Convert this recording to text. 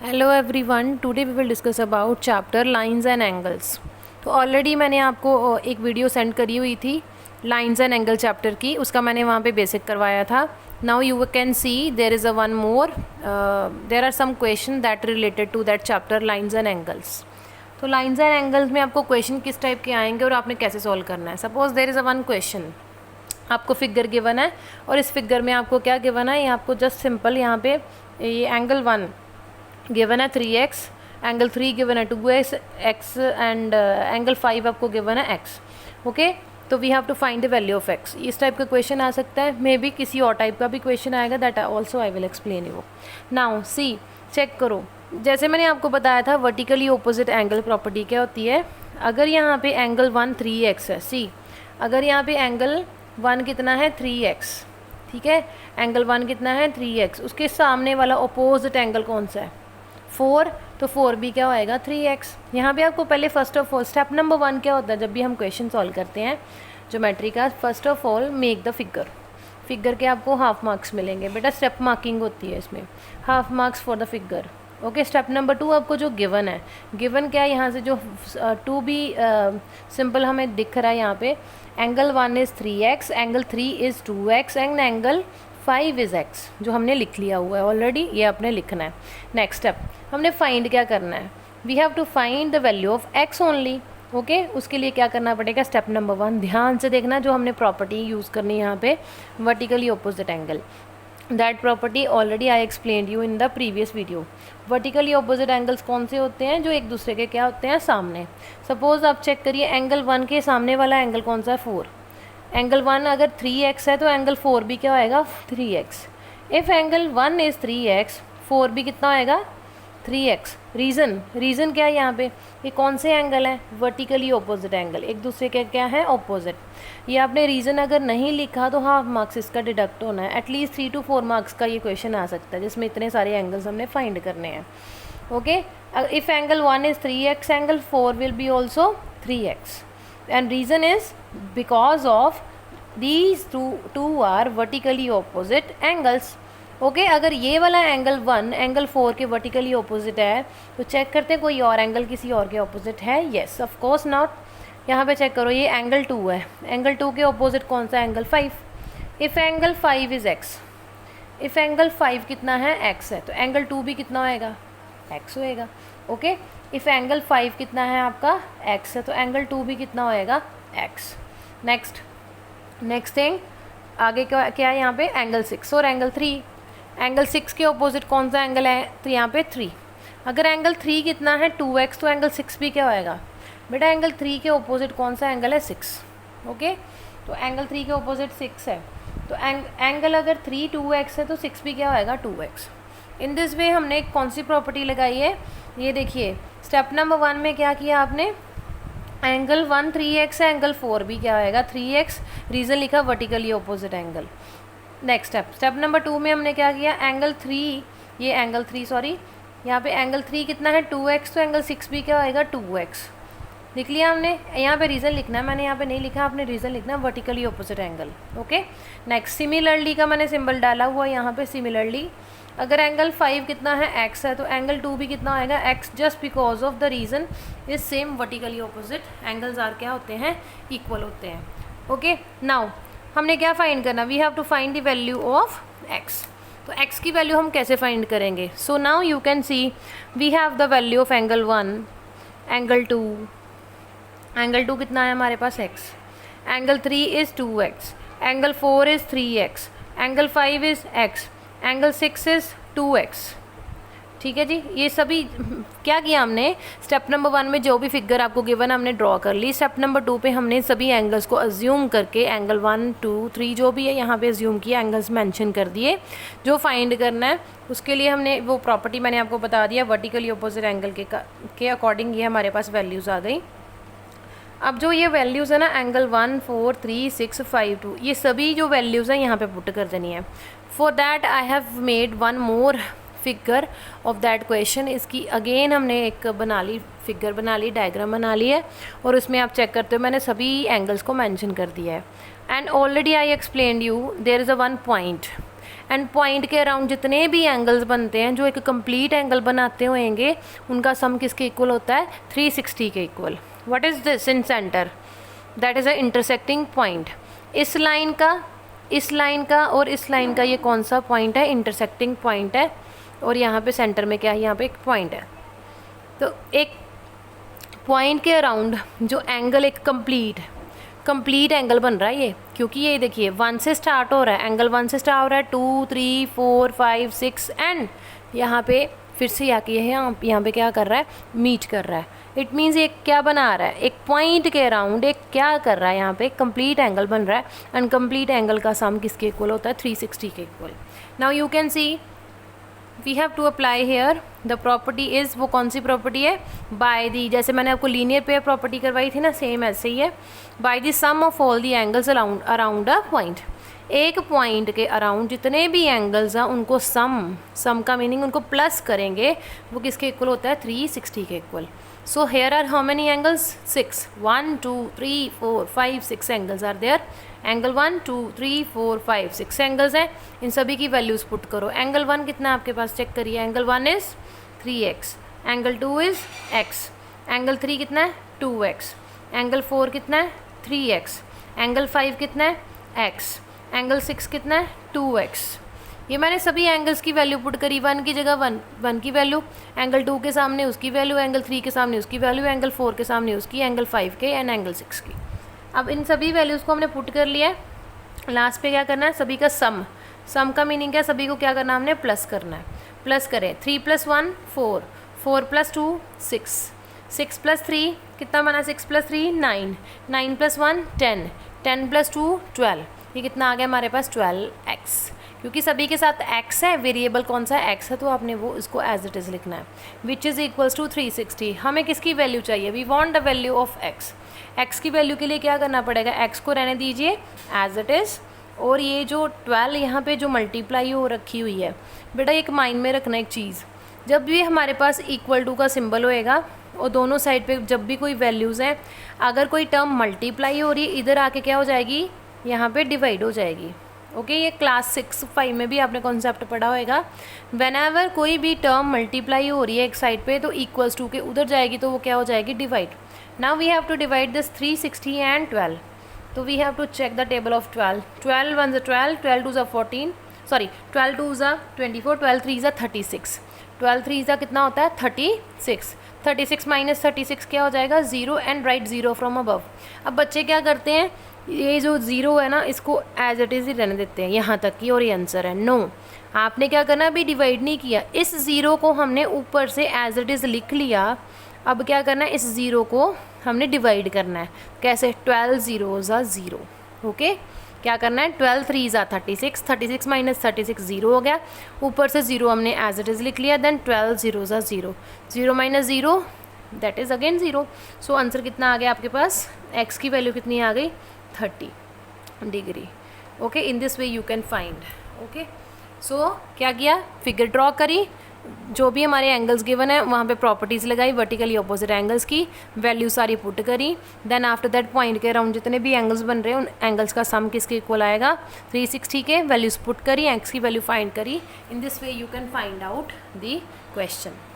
Hello everyone, today we will discuss about chapter lines and angles. तो already मैंने आपको एक वीडियो सेंड करी हुई थी लाइंस एंड एंगल चैप्टर की, उसका मैंने वहाँ पे बेसिक करवाया था। Now you can see there is a one more, there are some question that related to that chapter lines and angles. तो लाइंस एंड एंगल्स में आपको क्वेश्चन किस टाइप के आएंगे और आपने कैसे सॉल्व करना है। Suppose there is a one question, आपको फिगर गिवन है और इस फिगर में आपको क्या गिवन है, ये आपको जस्ट सिंपल यहाँ पे ये एंगल 1 गिवन है 3x, एंगल 3 गिवन है 2x एंड एंगल 5 आपको गिवन है x। ओके, तो we have to find the value of x। इस टाइप का क्वेश्चन आ सकता है, मे बी किसी और टाइप का भी क्वेश्चन आएगा, that also I will explain you. Now see, check करो, जैसे मैंने आपको बताया था वर्टिकली ऑपोजिट एंगल प्रॉपर्टी क्या होती है। अगर यहाँ पे एंगल 1 3x है, सी अगर यहाँ पे एंगल 1 कितना है 3x, ठीक है, एंगल 1 कितना है 3x, उसके सामने वाला अपोजिट एंगल कौन सा है 4, तो 4 भी क्या होएगा 3x। यहाँ पे आपको पहले first of all step number 1 क्या होता है जब भी हम क्वेश्चन सॉल्व करते हैं ज्योमेट्री का, first of all make the figure के आपको हाफ मार्क्स मिलेंगे बेटा, स्टेप मार्किंग होती है इसमें, half marks for the figure. Okay, step number 2 आपको जो गिवन है, गिवन क्या है यहाँ से जो 2 भी सिंपल हमें दिख रहा है यहाँ पे, angle 1 is 3x, angle 3 is 2x and angle 5 is x, जो हमने लिख लिया हुआ है ऑलरेडी, ये आपने लिखना है। नेक्स्ट स्टेप हमने फाइंड क्या करना है, we have to find the value of x only. Okay, उसके लिए क्या करना पड़ेगा, स्टेप नंबर 1 ध्यान से देखना, जो हमने प्रॉपर्टी यूज़ करनी है यहाँ पे vertically opposite angle, that property already I explained you in the previous video. Vertically opposite angles कौन से होते हैं, जो एक दूसरे के क्या होते हैं सामने। सपोज आप चेक करिए एंगल 1 के सामने वाला एंगल कौन सा है 4, एंगल 1 अगर 3x है तो एंगल 4 भी क्या होएगा 3x। If angle 1 is 3x, 4 भी कितना होएगा 3x। रीज़न क्या है यहाँ पे, ये कौन से एंगल है वर्टिकली ऑपोजिट एंगल, एक दूसरे के क्या है ऑपोजिट। ये आपने रीज़न अगर नहीं लिखा तो हाफ मार्क्स इसका डिडक्ट होना है, एटलीस्ट 3 to 4 मार्क्स का ये क्वेश्चन आ सकता है जिसमें इतने सारे एंगल्स हमने फाइंड करने हैं। Okay, if angle 1 is 3x, angle 4 will be also 3x and reason is because of these two are vertically opposite angles। Okay, अगर ये वाला एंगल 1 एंगल 4 के वर्टिकली ऑपोजिट है तो चेक करते हैं कोई और एंगल किसी और के ऑपोजिट है, येस ऑफ कोर्स नॉट। यहाँ पे चेक करो, ये एंगल 2 है, एंगल 2 के ऑपोजिट कौन सा angle 5। If angle 5 is x, if angle 5 कितना है x है तो एंगल 2 भी कितना होएगा x होएगा। ओके, इफ़ एंगल 5 कितना है आपका x है तो एंगल 2 भी कितना होएगा x। नेक्स्ट थिंग आगे क्या है यहाँ पे एंगल 6 और एंगल 3, एंगल 6 के ऑपोजिट कौन सा एंगल है तो यहाँ पे 3। अगर एंगल 3 कितना है 2x तो एंगल 6 भी क्या होएगा बेटा, एंगल 3 के ऑपोजिट कौन सा एंगल है 6। ओके, तो एंगल 3 के ऑपोजिट 6 है, तो एंगल अगर 3 2x है तो 6 भी क्या होएगा 2x। इन दिस वे हमने कौन सी प्रॉपर्टी लगाई है, ये देखिए स्टेप नंबर 1 में क्या किया आपने, एंगल 1 3x है, एंगल 4 भी क्या होएगा 3x, रीज़न लिखा vertically opposite angle. Next step number 2 में हमने क्या किया, एंगल 3, ये एंगल 3 सॉरी, यहाँ पे एंगल 3 कितना है 2x, तो एंगल 6 भी क्या होएगा 2x। लिख लिया हमने, यहाँ पे रीज़न लिखना है, मैंने यहाँ पे नहीं लिखा, आपने रीज़न लिखना है vertically opposite angle. Okay, next similarly का मैंने सिंबल डाला हुआ यहाँ पे, सिमिलरली अगर एंगल 5 कितना है x है तो एंगल 2 भी कितना आएगा x, just because of the reason is same vertically opposite angles are क्या होते हैं इक्वल होते हैं। ओके, नाउ हमने क्या फाइंड करना, we have to find the value of x। तो x की वैल्यू हम कैसे फाइंड करेंगे, so now you can see we have the value of angle 1, angle 2, angle 2 कितना है हमारे पास x, angle 3 is 2x, angle 4 is 3x, angle 5 is x, angle 6 is 2x। ठीक है जी, ये सभी क्या किया हमने, स्टेप नंबर 1 में जो भी फिगर आपको गिवन हमने ड्रॉ कर ली, स्टेप नंबर 2 पे हमने सभी एंगल्स को अज्यूम करके एंगल 1 2 3 जो भी है यहाँ पे अज्यूम किया, एंगल्स मेंशन कर दिए। जो फाइंड करना है उसके लिए हमने वो प्रॉपर्टी मैंने आपको बता दिया, वर्टिकली ऑपोजिट एंगल के अकॉर्डिंग ये हमारे पास वैल्यूज़ आ गई। अब जो ये वैल्यूज़ है ना एंगल 1 4 3 6 5 2, ये सभी जो वैल्यूज़ हैं यहाँ पे पुट कर देनी है। For that I have made one more figure of that question. इसकी अगेन हमने एक बना ली, फिगर बना ली, डायग्राम बना ली है और उसमें आप चेक करते हो मैंने सभी एंगल्स को मेंशन कर दिया है। And already I explained you there is a one point, and point के अराउंड जितने भी एंगल्स बनते हैं जो एक कंप्लीट एंगल बनाते होंगे उनका सम किसके इक्वल होता है 360 के equal. What is this in centre, that is a intersecting point. इस लाइन का और इस लाइन का ये कौन सा पॉइंट है, इंटरसेक्टिंग पॉइंट है। और यहाँ पे सेंटर में क्या है, यहाँ पे एक पॉइंट है। तो एक पॉइंट के अराउंड जो एंगल एक कंप्लीट एंगल बन रहा है ये, क्योंकि ये देखिए 1 से स्टार्ट हो रहा है, एंगल 1 से स्टार्ट हो रहा है, 2 3 4 5 6 एंड यहाँ पे फिर से आके यहाँ पे क्या कर रहा है, मीट कर रहा है। इट मीन्स ये क्या बना रहा है, एक पॉइंट के अराउंड एक क्या कर रहा है, यहाँ पे कंप्लीट एंगल बन रहा है। एंड कंप्लीट एंगल का सम किसके इक्वल होता है 360 के equal. Now you can see we have to apply here the property is, वो कौन सी प्रॉपर्टी है, बाय दी, जैसे मैंने आपको लीनियर पेयर प्रॉपर्टी करवाई थी ना, सेम ऐसे ही है। By the sum of all the angles around a point, एक पॉइंट के अराउंड जितने भी एंगल्स हैं उनको सम का मीनिंग उनको प्लस करेंगे, वो किसके इक्वल होता है 360 के equal. So here are how many angles 6, 1 2 3 4 5 6 angles are there. Angle 1 2 3 4 5 6 angles हैं, इन सभी की वैल्यूज़ पुट करो। एंगल 1 कितना है आपके पास, चेक करिए। Angle 1 is 3x, angle 2 is x, angle 3 कितना है 2x, एंगल 4 कितना है 3x, एंगल 5 कितना है x, एंगल 6 कितना है 2x। ये मैंने सभी एंगल्स की वैल्यू पुट करी, 1 की जगह 1 की वैल्यू, एंगल 2 के सामने उसकी वैल्यू, एंगल 3 के सामने उसकी वैल्यू, एंगल 4 के सामने उसकी, एंगल 5 के एंड एंगल 6 की। अब इन सभी वैल्यूज़ को हमने पुट कर लिया है। लास्ट पे क्या करना है, सभी का सम का मीनिंग क्या है, सभी को क्या करना है हमने प्लस करना है। प्लस करें 3 + 1 4, 4 + 2 6, 6 + 3 कितना बना, 6 + 3 9, 9 + 1 10, 10 + 2 12, ये कितना आ गया हमारे पास 12x। क्योंकि सभी के साथ x है, वेरिएबल कौन सा x है, तो आपने वो इसको एज इट इज़ लिखना है, विच इज़ इक्वल्स टू 360। हमें किसकी वैल्यू चाहिए, we want the value of x की वैल्यू के लिए क्या करना पड़ेगा, x को रहने दीजिए एज इट इज़, और ये जो 12 यहाँ पे जो मल्टीप्लाई हो रखी हुई है, बेटा एक माइंड में रखना एक चीज़, जब भी हमारे पास इक्वल टू का सिंबल होएगा और दोनों साइड पे जब भी कोई वैल्यूज़ हैं, अगर कोई टर्म मल्टीप्लाई हो रही है इधर आके क्या हो जाएगी, यहाँ पे डिवाइड हो जाएगी। ओके ये क्लास 6-5 में भी आपने कॉन्सेप्ट पढ़ा होगा। व्हेनेवर कोई भी टर्म मल्टीप्लाई हो रही है एक साइड पे तो इक्वल्स टू के उधर जाएगी तो वो क्या हो जाएगी, divide. Now we have to divide this 360 and 12, तो we have to check the table of 12, 12 1 ज़ा 12, 12 2 ज़ा 14, सॉरी 12 2 ज़ा 24, 12 3 ज़ा 36, 12 3 ज़ा कितना होता है 36, 36 माइनस 36 क्या हो जाएगा 0 एंड राइट 0 फ्रॉम अबव। अब बच्चे क्या करते हैं, ये जो 0 है ना इसको एज इट इज़ ही रहने देते हैं यहाँ तक की, और ये आंसर है। नो, आपने क्या करना, अभी डिवाइड नहीं किया, इस 0 को हमने ऊपर से एज इट इज़ लिख लिया। अब क्या करना है, इस 0 को हमने डिवाइड करना है। कैसे, 12 0 ज़ा 0। ओके क्या करना है, 12 3 ज़ा 36, 36 माइनस 36 0 हो गया, ऊपर से 0 हमने एज इट इज़ लिख लिया। देन 12 0 ज़ा 0, 0 minus 0 that is again 0। So answer कितना आ गया आपके पास, x की वैल्यू कितनी आ गई 30 degree. Okay in this way you can find. Okay so क्या किया, फिगर ड्रॉ करी, जो भी हमारे एंगल्स गिवन है वहाँ पे प्रॉपर्टीज़ लगाई, वर्टिकली ऑपोजिट एंगल्स की वैल्यू सारी पुट करी। देन आफ्टर दैट पॉइंट के अराउंड जितने भी एंगल्स बन रहे हैं उन एंगल्स का सम किसके इक्वल आएगा 360 के, वैल्यूज़ पुट करी, एक्स की वैल्यू फाइंड करी। In this way you can find out the question.